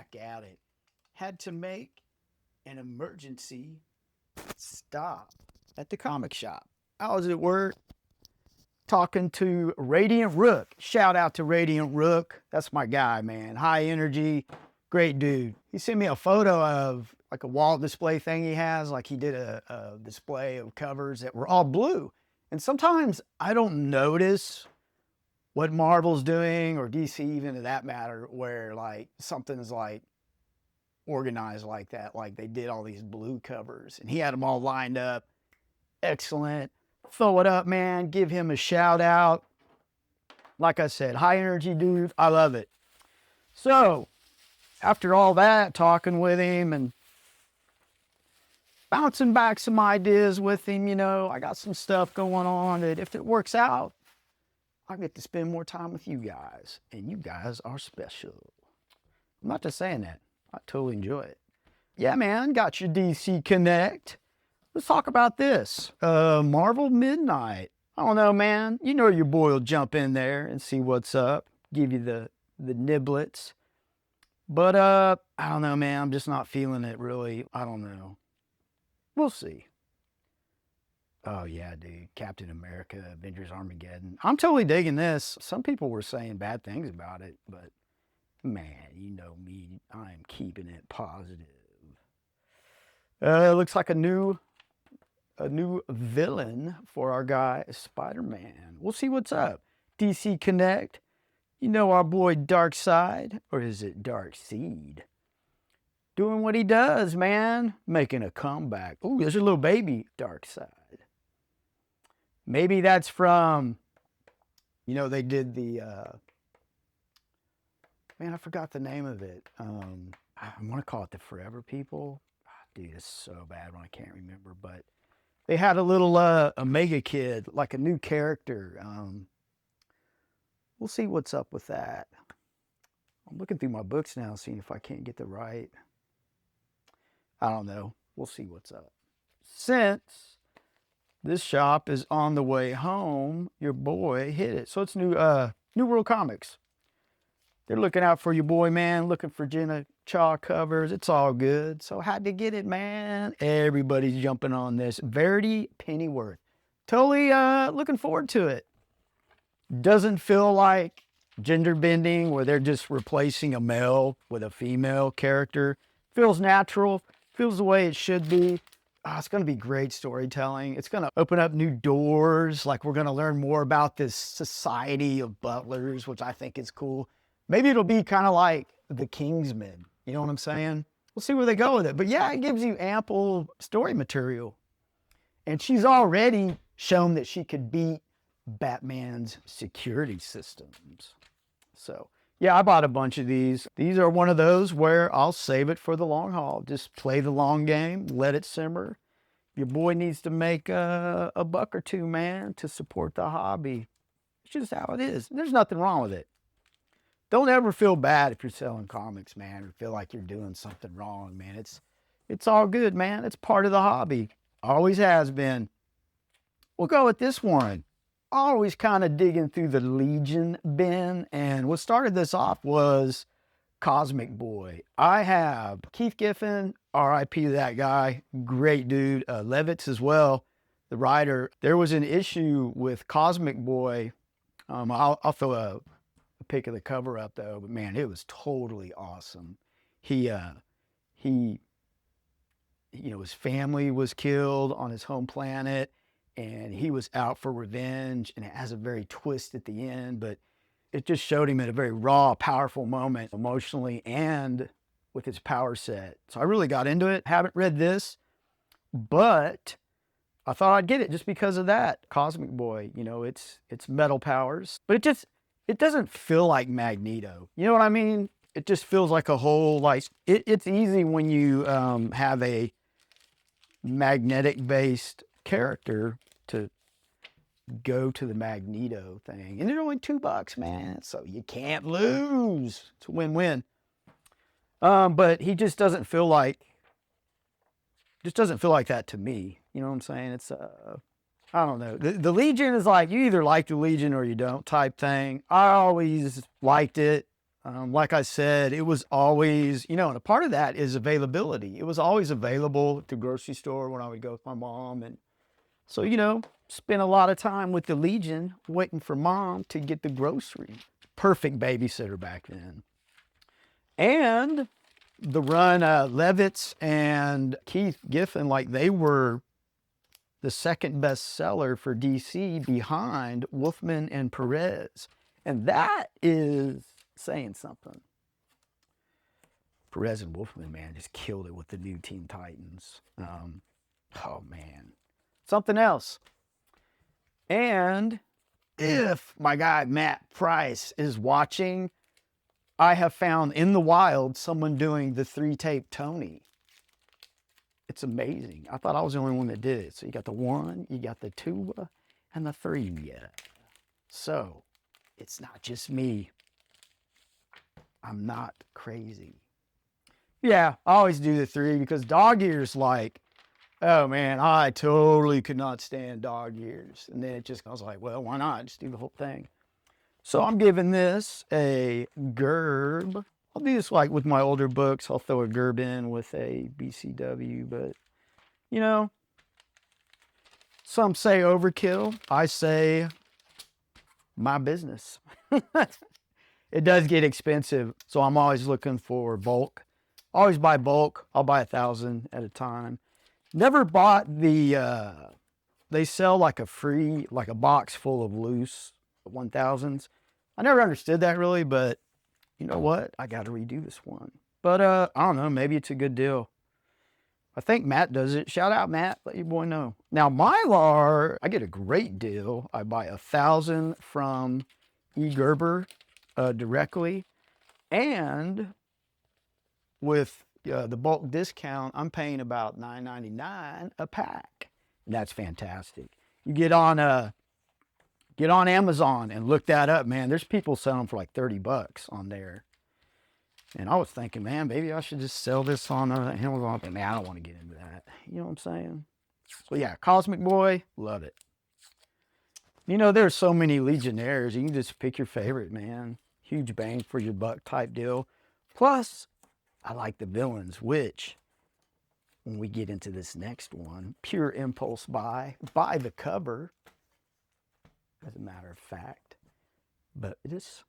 back at it. Had to make an emergency stop at the comic shop. I was at work talking to Radiant Rook. Shout out to Radiant Rook. That's my guy, man. High energy, great dude. He sent me a photo of like a wall display thing he has. Like he did a display of covers that were all blue. And sometimes I don't notice what Marvel's doing, or DC even to that matter, where like something's like organized like that. Like they did all these blue covers and he had them all lined up. Excellent. Throw it up, man. Give him a shout out. Like I said, high energy dude. I love it. So after all that, talking with him and bouncing back some ideas with him, you know, I got some stuff going on that if it works out, I get to spend more time with you guys. And you guys are special. I'm not just saying that. I totally enjoy it. Yeah, man. Got your DC Connect. Let's talk about this. Marvel Midnight. I don't know, man. You know your boy will jump in there and see what's up. Give you the niblets. But I don't know, man. I'm just not feeling it really. I don't know. We'll see. Oh yeah, dude. Captain America, Avengers Armageddon. I'm totally digging this. Some people were saying bad things about it, but man, you know me. I'm keeping it positive. It looks like a new villain for our guy Spider-Man. We'll see what's up. DC Connect. You know our boy Darkseid, or is it Darkseid? Doing what he does, man. Making a comeback. Ooh, there's a little baby Darkseid. Maybe that's from, you know, they did the, man, I forgot the name of it. I want to call it the Forever People. Oh, dude, it's so bad when I can't remember, but they had a little Omega Kid, like a new character. We'll see what's up with that. I'm looking through my books now, seeing if I can't get the right. I don't know. We'll see what's up. Since this shop is on the way home, your boy hit it. So it's New World Comics. They're looking out for your boy, man. Looking for Jenna Cha covers. It's all good. So had to get it, man. Everybody's jumping on this. Verity Pennyworth. Totally looking forward to it. Doesn't feel like gender bending where they're just replacing a male with a female character. Feels natural. Feels the way it should be. Oh, it's going to be great storytelling. It's going to open up new doors. Like we're going to learn more about this society of butlers, which I think is cool. Maybe it'll be kind of like the Kingsmen. You know what I'm saying? We'll see where they go with it. But yeah, it gives you ample story material. And she's already shown that she could beat Batman's security systems. So yeah, I bought a bunch of these. These are one of those where I'll save it for the long haul. Just play the long game, let it simmer. Your boy needs to make a buck or two, man, to support the hobby. It's just how it is. There's nothing wrong with it. Don't ever feel bad if you're selling comics, man, or feel like you're doing something wrong, man. It's all good, man. It's part of the hobby. Always has been. We'll go with this one. Always kind of digging through the Legion bin, and what started this off was Cosmic Boy. I have Keith Giffen, R.I.P. to that guy, great dude. Levitz as well, the writer. There was an issue with Cosmic Boy. I'll throw a pic of the cover up though, but man, it was totally awesome. He you know, his family was killed on his home planet, and he was out for revenge, and it has a very twist at the end, but it just showed him at a very raw, powerful moment, emotionally and with his power set. So I really got into it. Haven't read this, but I thought I'd get it just because of that. Cosmic Boy, you know, it's metal powers, but it doesn't feel like Magneto. You know what I mean? It just feels like a whole, like, it's easy when you have a magnetic-based character to go to the Magneto thing. And they're only $2, man, so you can't lose. It's a win-win. But he just doesn't feel like that to me. You know what I'm saying? It's I don't know. The Legion is like, you either like the Legion or you don't type thing. I always liked it. Like I said, it was always, and a part of that is availability. It was always available at the grocery store when I would go with my mom. And so, spent a lot of time with the Legion waiting for mom to get the grocery. Perfect babysitter back then. And the run, Levitz and Keith Giffen, like they were the second best seller for DC behind Wolfman and Perez. And that is saying something. Perez and Wolfman, man, just killed it with the new Teen Titans. Oh, man. Something else. And if my guy Matt Price is watching, I have found in the wild someone doing the 3-tape Tony. It's amazing. I thought I was the only one that did it. So you got the 1, you got the 2, and the 3. Yeah. So it's not just me. I'm not crazy. Yeah, I always do the 3 because dog ears, like, oh man, I totally could not stand dog ears. And then I was like, well, why not? Just do the whole thing. So I'm giving this a Gerb. I'll do this like with my older books. I'll throw a Gerb in with a BCW, but some say overkill. I say my business. It does get expensive, so I'm always looking for bulk. Always buy bulk. I'll buy 1,000 at a time. Never bought the, they sell like a box full of loose 1,000s. I never understood that really, but you know what? I got to redo this one. But I don't know, maybe it's a good deal. I think Matt does it. Shout out, Matt. Let your boy know. Now, Mylar, I get a great deal. I buy 1,000 from E. Gerber directly. And with the bulk discount, I'm paying about $9.99 a pack. And that's fantastic. You get on Amazon and look that up, man. There's people selling them for like $30 on there. And I was thinking, man, maybe I should just sell this on Amazon. But man, I don't want to get into that. You know what I'm saying? So yeah, Cosmic Boy, love it. There's so many Legionnaires. You can just pick your favorite, man. Huge bang for your buck type deal. Plus, I like the villains, which, when we get into this next one, pure impulse buy the cover, as a matter of fact. But it is,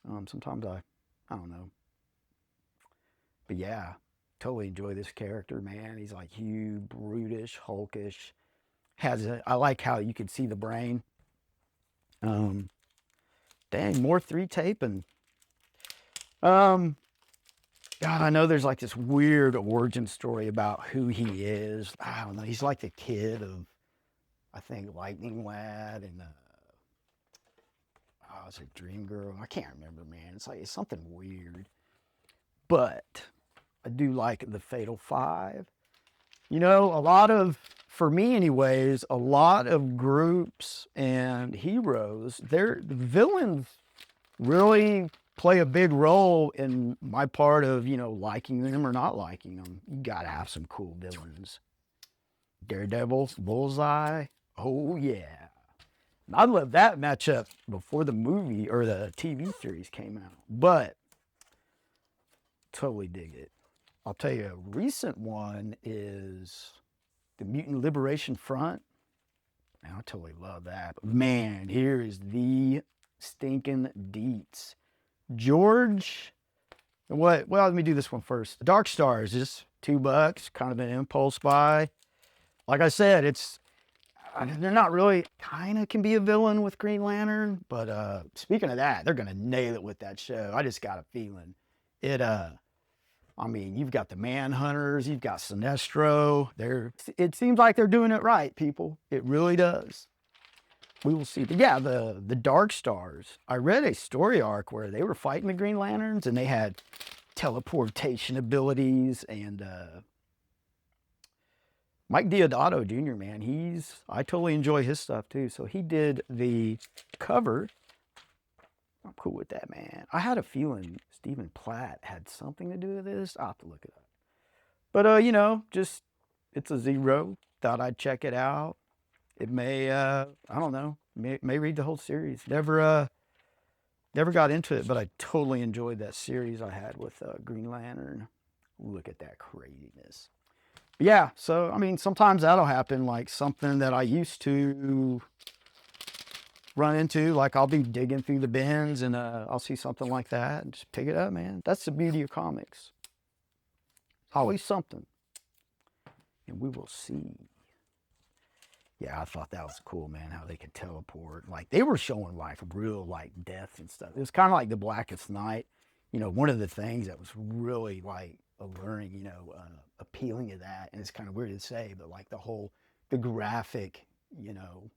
sometimes I don't know. But yeah, totally enjoy this character, man. He's like huge, brutish, hulkish. I like how you can see the brain. Dang, more 3-tape and God, I know there's like this weird origin story about who he is. I don't know. He's like the kid of, I think, Lightning Lad and it's a Dream Girl. I can't remember, man. It's something weird. But I do like the Fatal 5. For me anyways, a lot of groups and heroes, the villains really play a big role in my part of, liking them or not liking them. You gotta have some cool villains. Daredevil, Bullseye, oh yeah. I loved that matchup before the movie or the TV series came out, but totally dig it. I'll tell you, a recent one is the Mutant Liberation Front. Man, I totally love that. But man, here is the stinking deets. George, well, let me do this one first. Darkstars, just $2, kind of an impulse buy. Like I said, they're not really, kind of can be a villain with Green Lantern, but speaking of that, they're going to nail it with that show. I just got a feeling. You've got the Manhunters, you've got Sinestro. It seems like they're doing it right, people. It really does. We will see. But yeah, the Darkstars. I read a story arc where they were fighting the Green Lanterns and they had teleportation abilities. And Mike Deodato Jr., man, I totally enjoy his stuff too. So he did the cover. I'm cool with that, man. I had a feeling Stephen Platt had something to do with this. I'll have to look it up. But, just, it's a 0. Thought I'd check it out. It may, I don't know, may read the whole series. Never Never got into it, but I totally enjoyed that series I had with Green Lantern. Look at that craziness. But yeah, so, I mean, sometimes that'll happen, like something that I used to run into, like I'll be digging through the bins and I'll see something like that and just pick it up, man. That's the beauty of comics. Always something. And we will see. Yeah, I thought that was cool, man, how they could teleport. Like, they were showing, like, real, like, death and stuff. It was kind of like The Blackest Night. You know, one of the things that was really, like, alluring, you know, appealing to that, and it's kind of weird to say, but, like, the graphic, you know,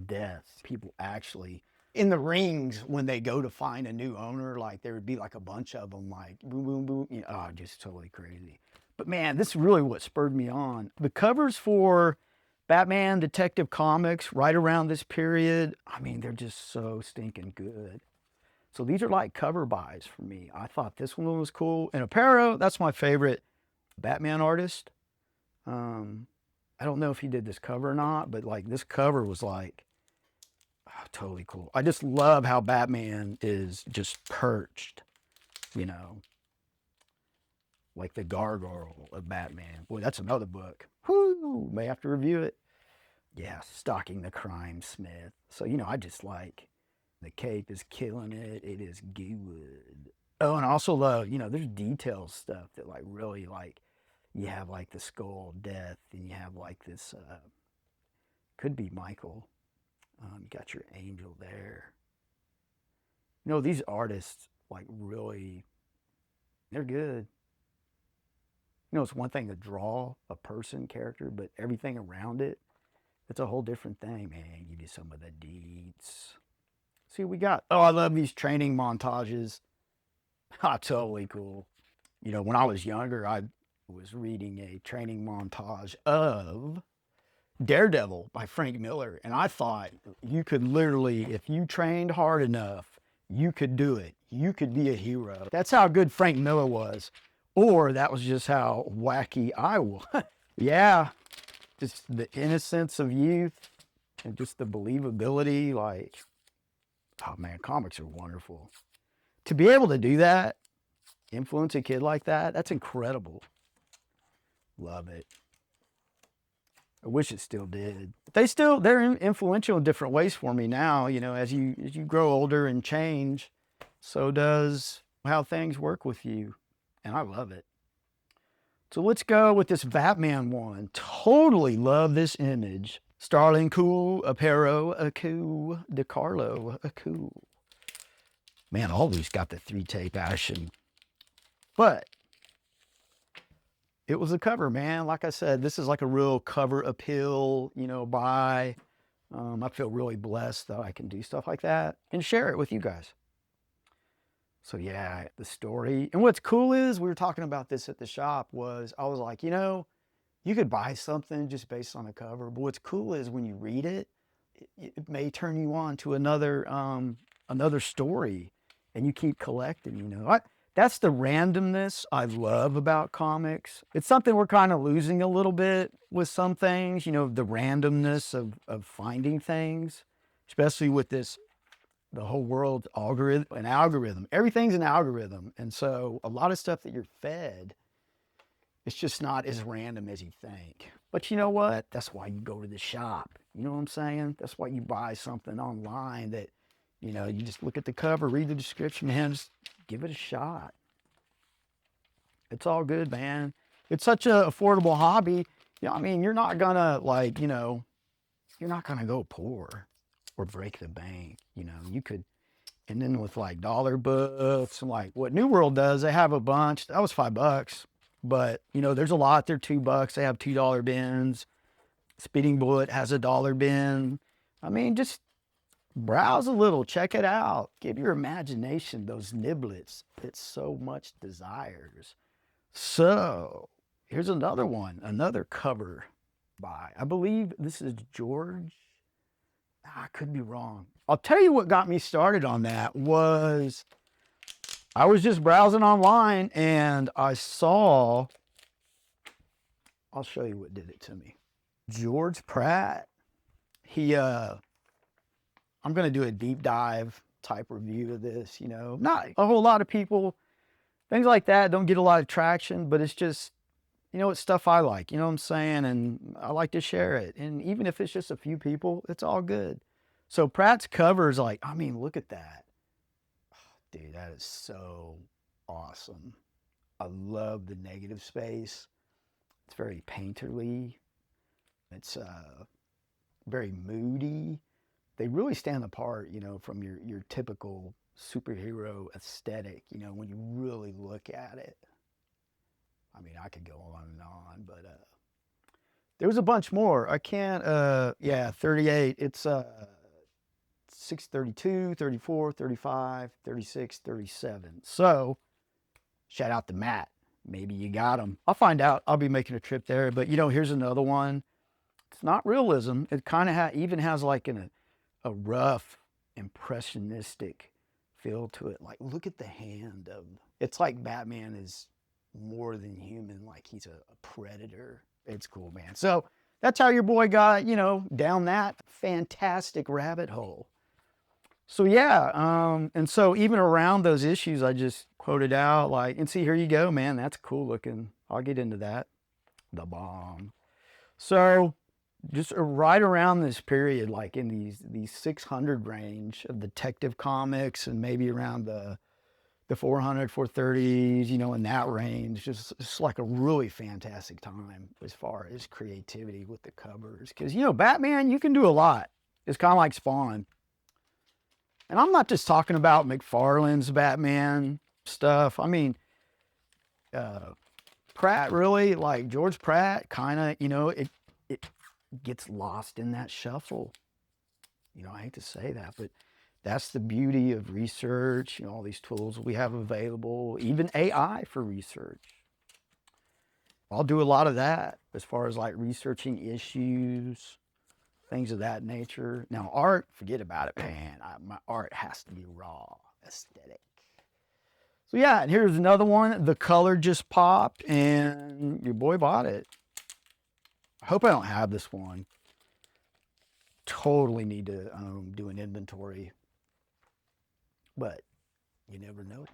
deaths. People actually, in the rings, when they go to find a new owner, like, there would be, like, a bunch of them, like, boom, boom, boom. You know, oh, just totally crazy. But, man, this is really what spurred me on. The covers for Batman Detective Comics right around this period, I mean, they're just so stinking good. So these are like cover buys for me. I thought this one was cool. And Aparo, that's my favorite Batman artist. I don't know if he did this cover or not, but like this cover was like, oh, totally cool. I just love how Batman is just perched, you know, like the gargoyle of Batman. Boy, that's another book. Whoo, may have to review it. Yeah, stalking the crime Smith. So, you know, I just like the cape is killing it. It is good. Oh, and I also love, you know, there's detail stuff that like really like, you have like the skull of death and you have like this, could be Michael. You got your angel there. You know, these artists like really, they're good. You know, it's one thing to draw a person character, but everything around it, it's a whole different thing, man. You get some of the deeds. See what we got. Oh, I love these training montages. Ah, totally cool. You know, when I was younger, I was reading a training montage of Daredevil by Frank Miller. And I thought you could literally, if you trained hard enough, you could do it. You could be a hero. That's how good Frank Miller was. Or that was just how wacky I was. Yeah, just the innocence of youth and just the believability. Like, oh man, comics are wonderful. To be able to do that, influence a kid like that, that's incredible. Love it. I wish it still did. They're influential in different ways for me now. You know, as you grow older and change, so does how things work with you. And I love it. So let's go with this Batman one. Totally love this image. Starlin cool, Aparo a cool, DeCarlo a cool. Man, all these got the 3-tape action. But it was a cover, man. Like I said, this is like a real cover appeal, you know, buy. I feel really blessed that I can do stuff like that and share it with you guys. So yeah, the story. And what's cool is, we were talking about this at the shop, was I was like, you know, you could buy something just based on a cover, but what's cool is when you read it, it may turn you on to another story, and you keep collecting, you know. That's the randomness I love about comics. It's something we're kind of losing a little bit with some things, you know, the randomness of finding things, especially with this, the whole world algorithm. Everything's an algorithm. And so a lot of stuff that you're fed, it's just not as random as you think. But you know what? That's why you go to the shop. You know what I'm saying? That's why you buy something online that, you know, you just look at the cover, read the description, man, just give it a shot. It's all good, man. It's such an affordable hobby. You know, I mean, you're not gonna like, you know, you're not gonna go poor or break the bank. You know, you could, and then with like dollar books and like what New World does, they have a bunch. That was $5. But, you know, there's a lot. They're $2. They have $2 bins. Speeding Bullet has a dollar bin. I mean, just browse a little, check it out. Give your imagination those niblets it so much desires. So here's another one, another cover by, I believe this is George. I could be wrong. I'll tell you what got me started on that was I was just browsing online and I saw, I'll show you what did it to me. George Pratt. I'm going to do a deep dive type review of this, you know. Not a whole lot of people, things like that don't get a lot of traction, but it's just, you know, it's stuff I like, you know what I'm saying? And I like to share it. And even if it's just a few people, it's all good. So Pratt's cover is like, I mean, look at that. Dude, that is so awesome. I love the negative space. It's very painterly. It's very moody. They really stand apart, you know, from your typical superhero aesthetic, you know, when you really look at it. I mean, I could go on and on, but there was a bunch more. I can't, yeah, 38. It's 632, 34, 35, 36, 37. So, shout out to Matt. Maybe you got him. I'll find out. I'll be making a trip there. But, you know, here's another one. It's not realism. It kind of even has like a rough, impressionistic feel to it. Like, look at the hand of, it's like Batman is more than human, like he's a predator. It's cool, man. So that's how your boy got, you know, down that fantastic rabbit hole. So yeah, and so even around those issues I just quoted out, like, and see, here you go, man, that's cool looking. I'll get into that. The bomb. So just right around this period, like in these 600 range of detective comics, and maybe around the 400, 430s, you know, in that range, just like a really fantastic time as far as creativity with the covers. Because, you know, Batman, you can do a lot. It's kind of like Spawn. And I'm not just talking about McFarlane's Batman stuff. I mean, Pratt, really, like George Pratt, kind of, you know, it gets lost in that shuffle. You know, I hate to say that, but that's the beauty of research, you know, all these tools we have available, even AI for research. I'll do a lot of that as far as like researching issues, things of that nature. Now, art, forget about it, man. My art has to be raw, aesthetic. So yeah, and here's another one. The color just popped and your boy bought it. I hope I don't have this one. Totally need to do an inventory. But you never know.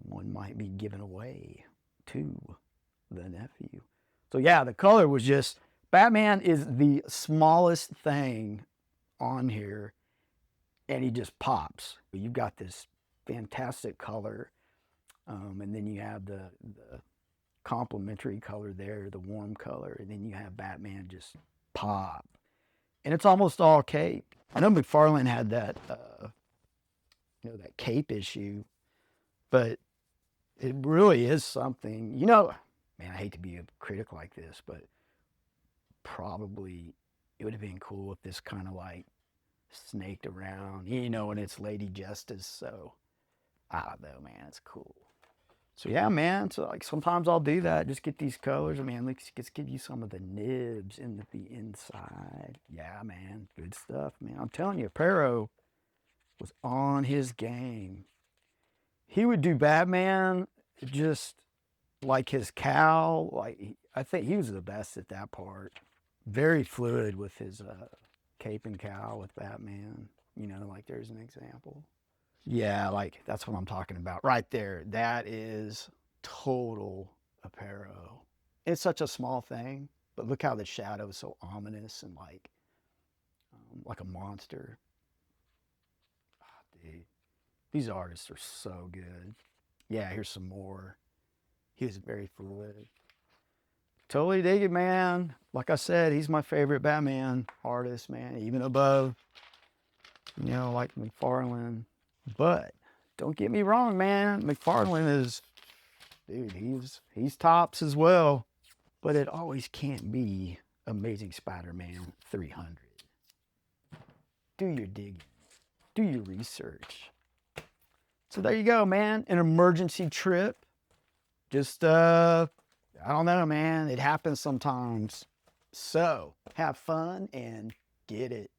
One might be given away to the nephew. So yeah, the color was just, Batman is the smallest thing on here and he just pops. You've got this fantastic color, and then you have the complementary color there, the warm color, and then you have Batman just pop. And it's almost all cape. I know McFarlane had that, you know, that cape issue, but it really is something, you know, man, I hate to be a critic like this, but probably it would have been cool if this kind of like snaked around, you know, and it's Lady Justice. So I don't know, man, it's cool. So yeah, man, so like sometimes I'll do that, just get these colors. I mean, let's give you some of the nibs in the inside. Yeah, man, good stuff, man. I'm telling you, Perro was on his game. He would do Batman just like his cowl. Like, I think he was the best at that part. Very fluid with his cape and cowl with Batman. You know, like there's an example. Yeah, like that's what I'm talking about right there. That is total Aparo. It's such a small thing, but look how the shadow is so ominous and like a monster. Oh, dude, these artists are so good. Yeah, here's some more. He was very fluid. Totally dig it, man. Like I said, he's my favorite Batman artist, man, even above, you know, like McFarlane. But don't get me wrong, man. McFarlane is, dude, he's tops as well. But it always can't be Amazing Spider-Man 300. Do your digging. Do your research. So there you go, man. An emergency trip. Just, I don't know, man. It happens sometimes. So have fun and get it.